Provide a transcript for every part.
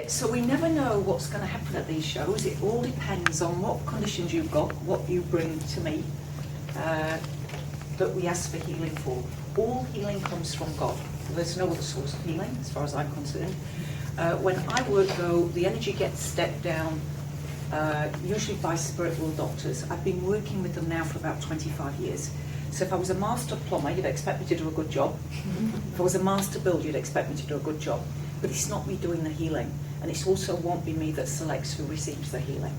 So we never know what's going to happen at these shows. It all depends on what conditions you've got, what you bring to me, that we ask for healing for. All healing comes from God. There's no other source of healing, as far as I'm concerned. When I work, though, the energy gets stepped down, usually by spirit world doctors. I've been working with them now for about 25 years. So if I was a master plumber, you'd expect me to do a good job. If I was a master builder, you'd expect me to do a good job. But it's not me doing the healing. And it also won't be me that selects who receives the healing.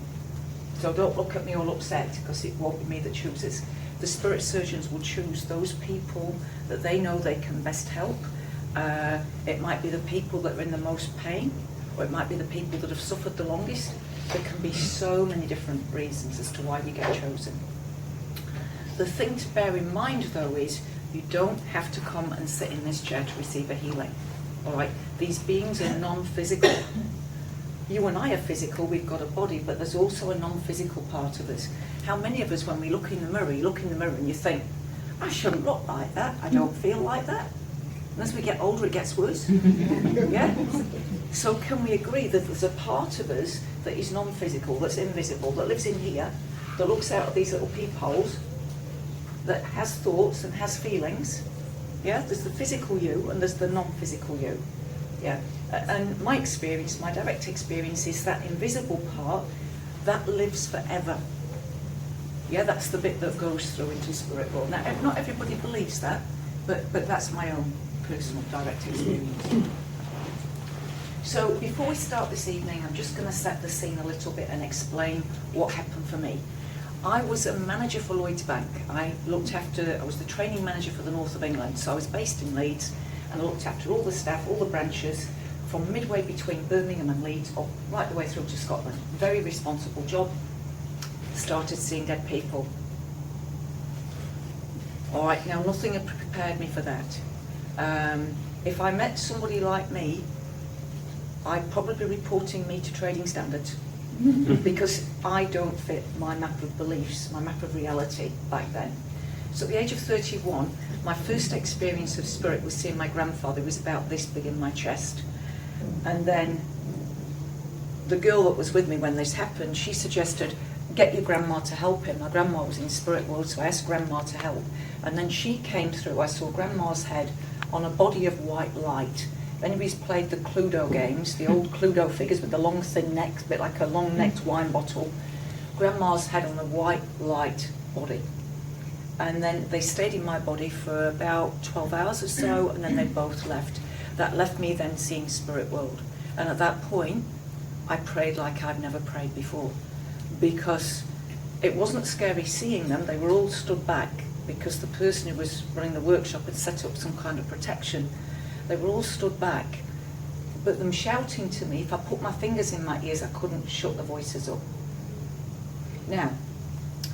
So don't look at me all upset, because it won't be me that chooses. The spirit surgeons will choose those people that they know they can best help. It might be the people that are in the most pain, or it might be the people that have suffered the longest. There can be so many different reasons as to why we get chosen. The thing to bear in mind, though, is you don't have to come and sit in this chair to receive a healing. All right? These beings are non-physical. You and I are physical, we've got a body, but there's also a non-physical part of us. How many of us, when we look in the mirror, you look in the mirror and you think, I shouldn't look like that, I don't feel like that. And as we get older, it gets worse. Yeah? So can we agree that there's a part of us that is non-physical, that's invisible, that lives in here, that looks out of these little peepholes, that has thoughts and has feelings? Yeah? There's the physical you and there's the non-physical you. Yeah? And my experience, my direct experience, is that invisible part, that lives forever. Yeah, that's the bit that goes through into spirit world. Now, not everybody believes that, but that's my own personal direct experience. So before we start this evening, I'm just going to set the scene a little bit and explain what happened for me. I was a manager for Lloyds Bank. I was the training manager for the north of England, so I was based in Leeds, and I looked after all the staff, all the branches, from midway between Birmingham and Leeds, up right the way through to Scotland. Very responsible job. Started seeing dead people. All right, now nothing had prepared me for that. If I met somebody like me, I'd probably be reporting me to trading standards because I don't fit my map of beliefs, my map of reality back then. So at the age of 31, my first experience of spirit was seeing my grandfather. He was about this big in my chest. And then the girl that was with me when this happened, she suggested, get your grandma to help him. My grandma was in spirit world, so I asked grandma to help. And then she came through. I saw grandma's head on a body of white light. If anybody's played the Cluedo games, the old Cluedo figures with the long thin necks, a bit like a long-necked wine bottle, grandma's head on a white light body. And then they stayed in my body for about 12 hours or so, and then they both left. That left me then seeing spirit world. And at that point, I prayed like I've never prayed before, because it wasn't scary seeing them. They were all stood back because the person who was running the workshop had set up some kind of protection. They were all stood back, but them shouting to me, if I put my fingers in my ears, I couldn't shut the voices up. Now,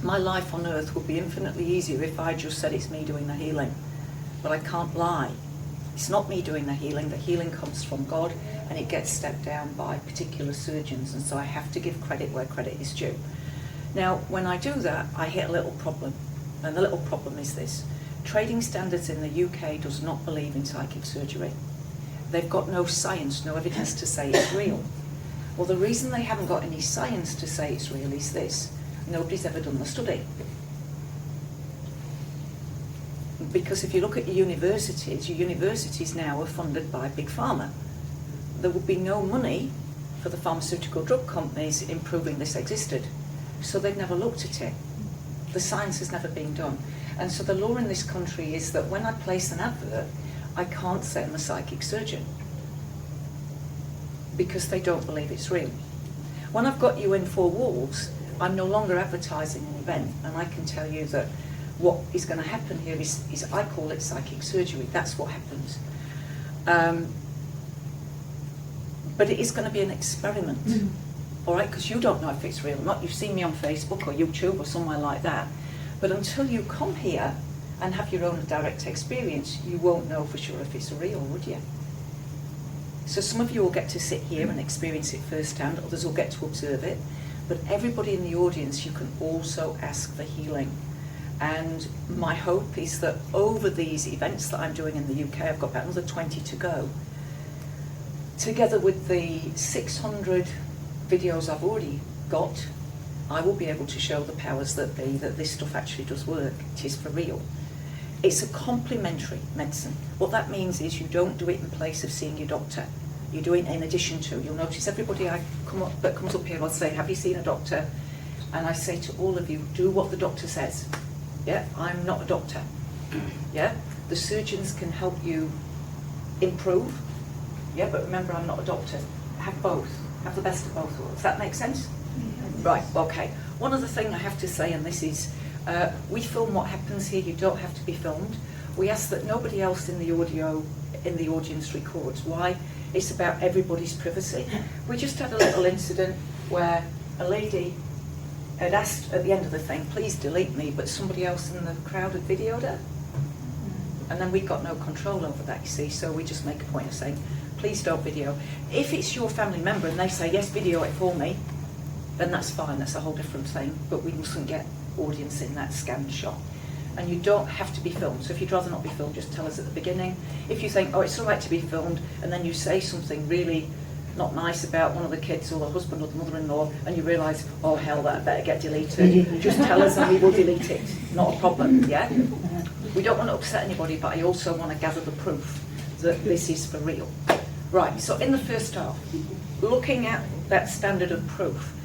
my life on earth would be infinitely easier if I just said it's me doing the healing, but I can't lie. It's not me doing the healing comes from God, and it gets stepped down by particular surgeons, and so I have to give credit where credit is due. Now, when I do that, I hit a little problem, and the little problem is this. Trading Standards in the UK does not believe in psychic surgery. They've got no science, no evidence to say it's real. Well, the reason they haven't got any science to say it's real is this. Nobody's ever done the study. Because if you look at your universities now are funded by Big Pharma. There would be no money for the pharmaceutical drug companies in proving this existed. So they've never looked at it. The science has never been done. And so the law in this country is that when I place an advert, I can't say I'm a psychic surgeon because they don't believe it's real. When I've got you in four walls, I'm no longer advertising an event, and I can tell you that what is going to happen here is I call it psychic surgery. That's what happens. But it is going to be an experiment, all right? Because you don't know if it's real or not. You've seen me on Facebook or YouTube or somewhere like that. But until you come here and have your own direct experience, you won't know for sure if it's real, would you? So some of you will get to sit here and experience it firsthand, others will get to observe it, but everybody in the audience, you can also ask for healing. And my hope is that over these events that I'm doing in the UK, I've got about another 20 to go, together with the 600 videos I've already got, I will be able to show the powers that be that this stuff actually does work. It is for real. It's a complementary medicine. What that means is you don't do it in place of seeing your doctor. You do it in addition to. You'll notice everybody that comes up here, I'll say, have you seen a doctor? And I say to all of you, do what the doctor says. Yeah, I'm not a doctor. Yeah, the surgeons can help you improve. Yeah, but remember, I'm not a doctor. Have both. Have the best of both worlds. Does that make sense? Yes. Right, okay. One other thing I have to say, and this is, we film what happens here. You don't have to be filmed. We ask that nobody else in the audience records. Why? It's about everybody's privacy. We just had a little incident where a lady had asked at the end of the thing, please delete me, but somebody else in the crowd had videoed her. And then we've got no control over that, you see, so we just make a point of saying, please don't video. If it's your family member and they say, yes, video it for me, then that's fine, that's a whole different thing, but we mustn't get audience in that scanned shot. And you don't have to be filmed, so if you'd rather not be filmed, just tell us at the beginning. If you think, oh, it's all right to be filmed, and then you say something really not nice about one of the kids or the husband or the mother-in-law, and you realise, oh hell, that better get deleted, just tell us and we will delete it. Not a problem, yeah? We don't want to upset anybody, but I also want to gather the proof that this is for real. Right, so in the first half, looking at that standard of proof,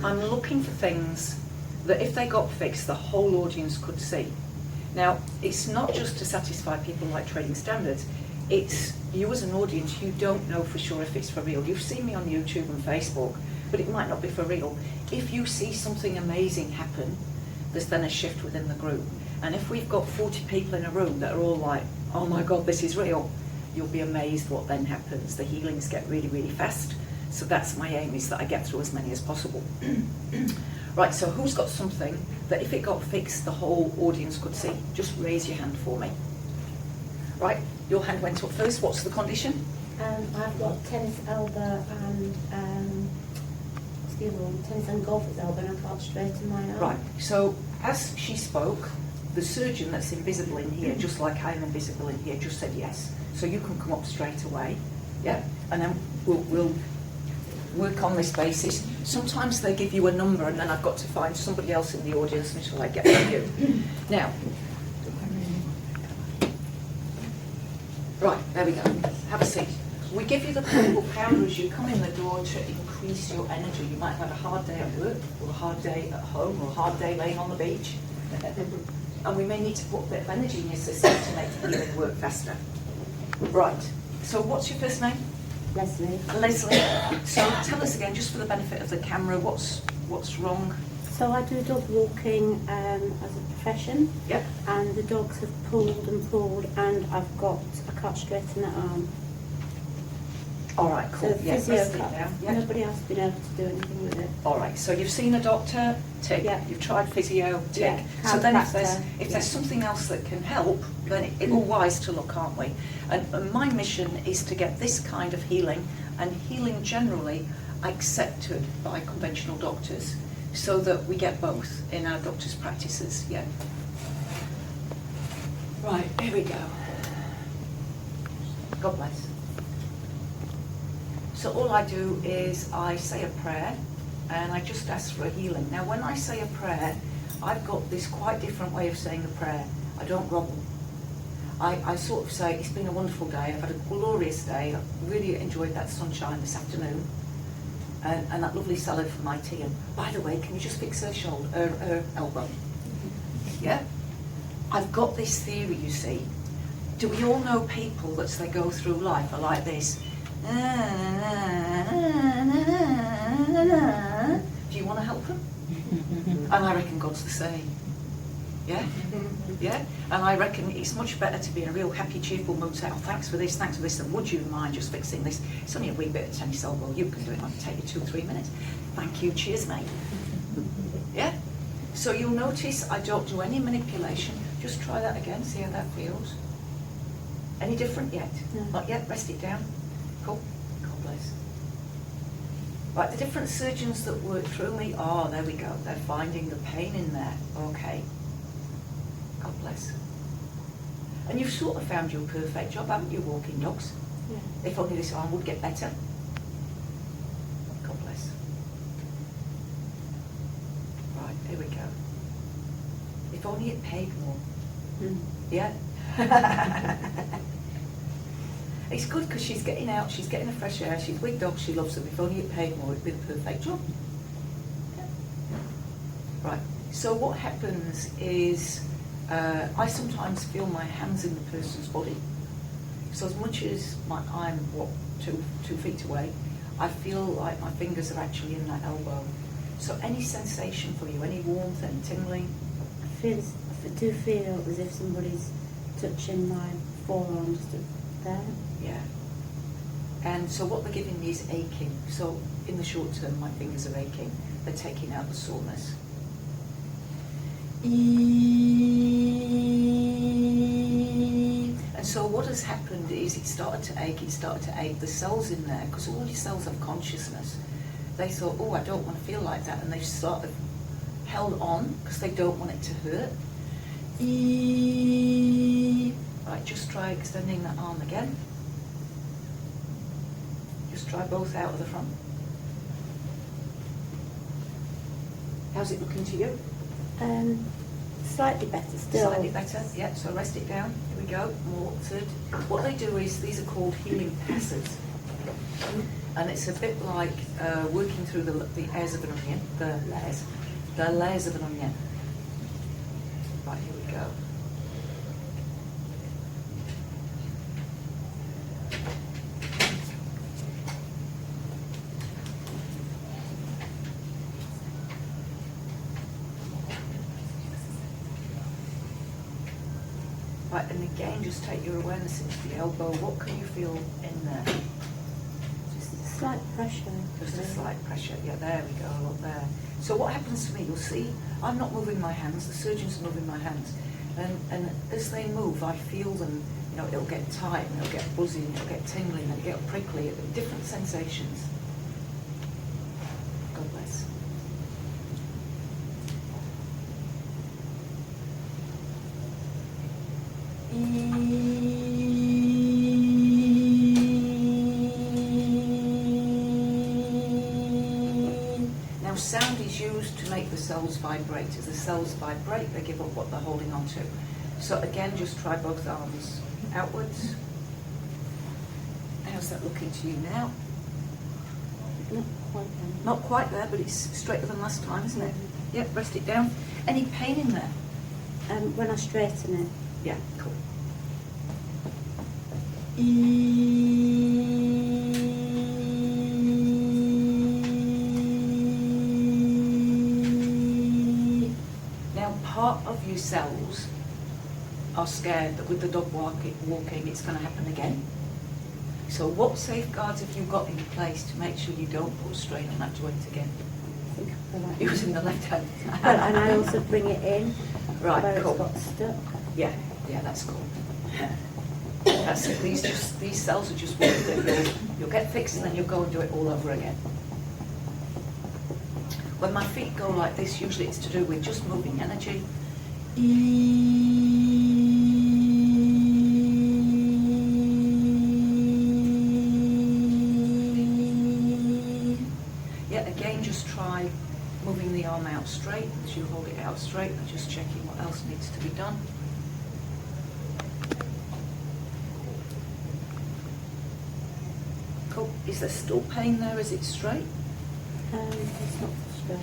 I'm looking for things that if they got fixed, the whole audience could see. Now, it's not just to satisfy people like Trading Standards, it's you as an audience, you don't know for sure if it's for real. You've seen me on YouTube and Facebook, but it might not be for real. If you see something amazing happen, there's then a shift within the group. And if we've got 40 people in a room that are all like, oh my God, this is real, you'll be amazed what then happens. The healings get really, really fast. So that's my aim, is that I get through as many as possible. Right, so who's got something that if it got fixed, the whole audience could see? Just raise your hand for me. Right, your hand went up first. What's the condition? I've got tennis elbow and what's the other one? Tennis and golfer's elbow, and I can't straighten my arm. Right, so as she spoke, the surgeon that's invisible in here, just like I'm invisible in here, just said yes. So you can come up straight away, yeah? And then we'll work on this basis. Sometimes they give you a number and then I've got to find somebody else in the audience until I get to you. Now, right, there we go. Have a seat. We give you the purple powder as you come in the door to increase your energy. You might have had a hard day at work, or a hard day at home, or a hard day laying on the beach. And we may need to put a bit of energy in your system to make the healing work faster. Right, so what's your first name? Lesley. Lesley. So tell us again, just for the benefit of the camera, what's wrong? So I do dog walking as a profession. Yep. And the dogs have pulled and pulled, and I can't straighten that arm. All right, cool. So Yeah, physio rest it cut. down. Yeah. Nobody else has been able to do anything with it. All right, so you've seen a doctor, tick. Yeah. You've tried physio, tick. Yeah. So then if there's Yeah. something else that can help, then it's all wise to look, aren't we? And my mission is to get this kind of healing, and healing generally, accepted by conventional doctors, so that we get both in our doctors' practices, yeah. Right, here we go. God bless. So all I do is I say a prayer and I just ask for a healing. Now when I say a prayer, I've got this quite different way of saying a prayer. I don't grovel. I sort of say, it's been a wonderful day, I've had a glorious day, I've really enjoyed that sunshine this afternoon and that lovely salad for my tea. And by the way, can you just fix her elbow? Yeah? I've got this theory, you see. Do we all know people that as they go through life are like this? Do you want to help them? And I reckon God's the same. Yeah? Yeah? And I reckon it's much better to be in a real happy, cheerful mood, say, oh, thanks for this, and would you mind just fixing this? It's only a wee bit of tennis elbow, you can do it, it might take you 2 or 3 minutes. Thank you, cheers, mate. Yeah? So you'll notice I don't do any manipulation. Just try that again, see how that feels. Any different yet? No. Not yet, rest it down. Cool. God bless. Right, the different surgeons that work through me, oh, there we go. They're finding the pain in there. Okay. God bless. And you've sort of found your perfect job, haven't you, walking dogs? Yeah. If only this arm would get better. God bless. Right, here we go. If only it paid more. Mm. Yeah. It's good because she's getting out, she's getting the fresh air, she's with dogs, she loves them. If only it paid more, it'd be the perfect job. Yeah. Right, so what happens is I sometimes feel my hands in the person's body. So as much as I'm, what, two feet away, I feel like my fingers are actually in that elbow. So any sensation for you, any warmth, any tingling? I do feel as if somebody's touching my forearm just there. Yeah. And so what they're giving me is aching. So in the short term, my fingers are aching. They're taking out the soreness. And so what has happened is it started to ache, The cells in there, because all your cells have consciousness, they thought, oh, I don't want to feel like that. And they've sort of held on because they don't want it to hurt. Right, just try extending that arm again. Just try both out of the front. How's it looking to you? Slightly better still. Slightly better, yeah, so rest it down. Here we go, more third. What they do is, these are called healing passes. And it's a bit like working through the layers of an onion, the layers of an onion. Right, here we go. Right, and again, just take your awareness into the elbow. What can you feel in there? Just a slight pressure. Just a slight pressure. Yeah, there we go, look there. So what happens to me, you'll see, I'm not moving my hands, the surgeon's moving my hands. And as they move, I feel them, you know, it'll get tight, and it'll get buzzy, and it'll get tingling, and it'll get prickly, different sensations. God bless. Now sound is used to make the cells vibrate. As the cells vibrate, they give up what they're holding on to. So again, just try both arms outwards. How's that looking to you now? Not quite there. Not quite there, but it's straighter than last time, isn't it? Yep, rest it down. Any pain in there? When I straighten it. Yeah, cool. Now, part of your cells are scared that with the dog walking, it's going to happen again. So what safeguards have you got in place to make sure you don't put a strain on that joint again? I think I feel like It was in the left hand. and I also bring it in Right, where cool. it's got stuck. Yeah, that's cool. That's it. These cells are just working. You'll get fixed and then you'll go and do it all over again. When my feet go like this, usually it's to do with just moving energy. Yeah, again, just try moving the arm out straight as you hold it out straight and just checking what else needs to be done. Cool. Is there still pain there? Is it straight? It's not straight.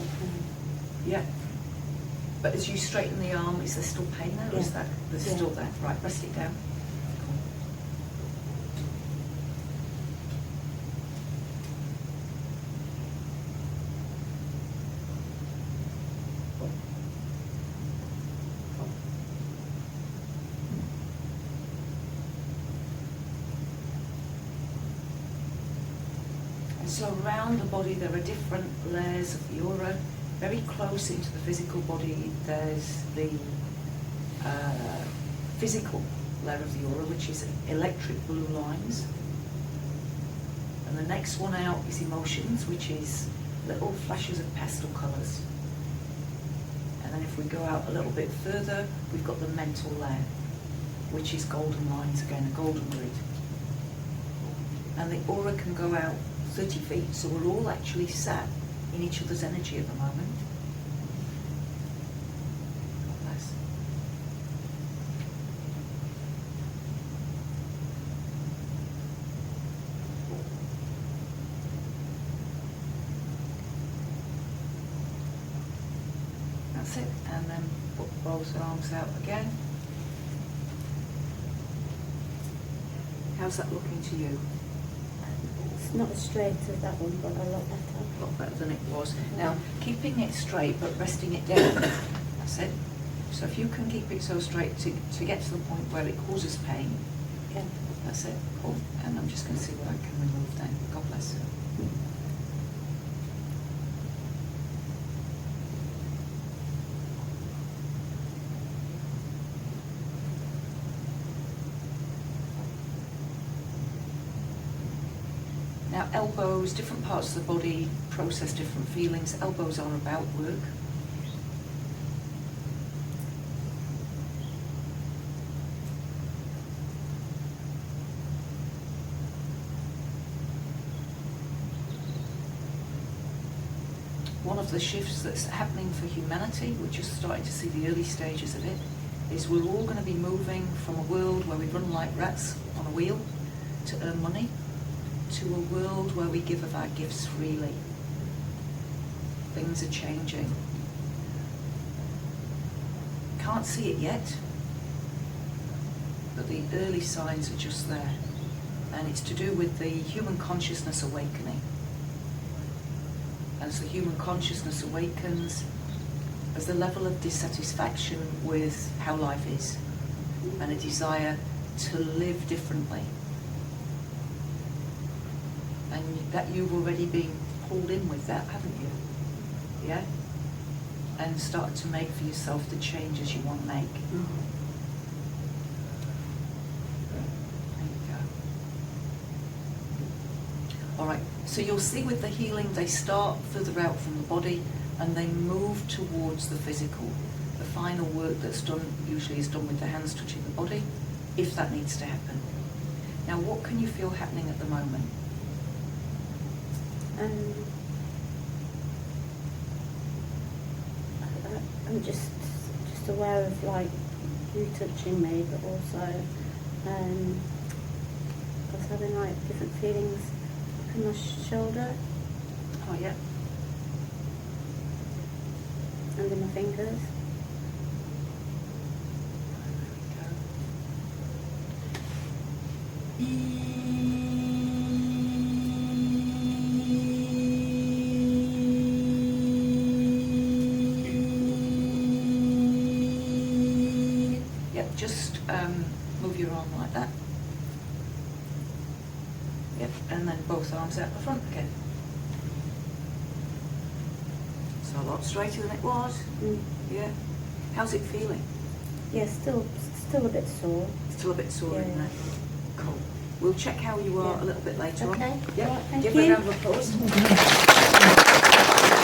Yeah. But as you straighten the arm, is there still pain there? Or is Yeah. there's Yeah. still there? Right, rest it down. And so around the body there are different layers of the aura. Very close into the physical body there's the physical layer of the aura, which is electric blue lines. And the next one out is emotions, which is little flashes of pastel colours. And then if we go out a little bit further, we've got the mental layer, which is golden lines again, a golden grid. and the aura can go out 30 feet, so we're all actually sat in each other's energy at the moment. God bless. That's it, and then put both arms out again. How's that looking to you? It's not as straight as that one, but a lot better. A lot better than it was. Now, keeping it straight but resting it down, that's it. So if you can keep it so straight to get to the point where it causes pain, Yeah. that's it, cool. And I'm just going to see what I can remove then. God bless you. Now elbows, different parts of the body process different feelings. Elbows are about work. One of the shifts that's happening for humanity, we're just starting to see the early stages of it, is we're all going to be moving from a world where we run like rats on a wheel to earn money, to a world where we give of our gifts freely. Things are changing. Can't see it yet, but the early signs are just there. And it's to do with the human consciousness awakening. As the human consciousness awakens, as the level of dissatisfaction with how life is, and a desire to live differently. And that you've already been pulled in with that, haven't you? Yeah? And started to make for yourself the changes you want to make. Mm-hmm. There you go. All right, so you'll see with the healing, they start further out from the body and they move towards the physical. The final work that's done usually is done with the hands touching the body, if that needs to happen. Now, what can you feel happening at the moment? I'm just aware of like you touching me, but also I was having like different feelings up in my shoulder Oh, yeah. and in my fingers. Yep, just move your arm like that. Yep, and then both arms out the front again. So a lot straighter than it was. Mm. Yeah. How's it feeling? Yeah, still a bit sore. Still a bit sore, Yeah. isn't it? Cool. We'll check how you are a little bit later Okay. on. Yeah. All right, thank Give you. her a round of applause.